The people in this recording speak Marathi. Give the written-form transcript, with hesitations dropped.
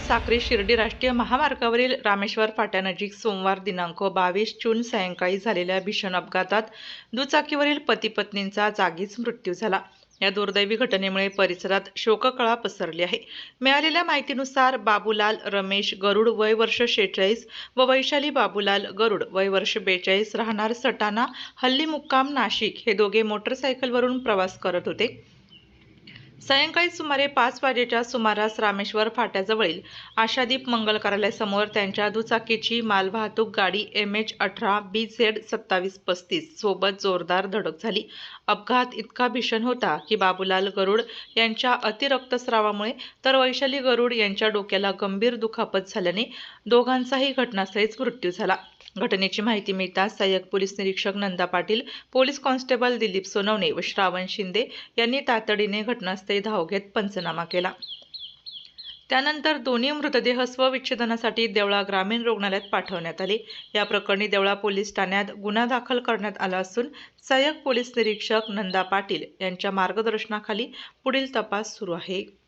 साक्री शिर्डी राष्ट्रीय महामार्गावरील रामेश्वर फाट्यानजीक सोमवार दिनांक 22 जून सायंकाळी झालेल्या भीषण अपघातात दुचाकीवरील पती-पत्नींचा जागीच मृत्यू झाला। या दुर्दैवी घटनेमुळे परिसरात शोककळा पसरली आहे। मिळालेल्या माहितीनुसार बाबूलाल रमेश गरुड वय वर्ष 46 व वैशाली बाबूलाल गरुड वय वर्ष 42 राहणार सटाणा हल्ली मुक्काम नाशिक हे दोघे मोटरसायकलवरून प्रवास करत होते। सायंकाळी सुमारे 5 वाजेच्या सुमारास रामेश्वर फाट्याजवळील आशादीप मंगल कार्यालयासमोर त्यांच्या दुचाकीची मालवाहतूक गाडी MH18 BZ 2735 सोबत जोरदार धडक झाली। अपघात इतका भीषण होता की बाबूलाल गरुड यांच्या अतिरक्तस्रावामुळे तर वैशाली गरुड यांच्या डोक्याला गंभीर दुखापत झाल्याने दोघांचाही घटनास्थळीच मृत्यू झाला। घटनेची माहिती मिळताच सहाय्यक पोलीस निरीक्षक नंदा पाटील, पोलीस कॉन्स्टेबल दिलीप सोनवणे व श्रावण शिंदे यांनी तातडीने घटनास्थळी धाव घेत पंचनामा केला। त्यानंतर दोन्ही मृतदेह स्वविच्छेदनासाठी देवळा ग्रामीण रुग्णालयात पाठवण्यात आले। या प्रकरणी देवळा पोलीस ठाण्यात गुन्हा दाखल करण्यात आला असून सहाय्यक पोलीस निरीक्षक नंदा पाटील यांच्या मार्गदर्शनाखाली पुढील तपास सुरू आहे।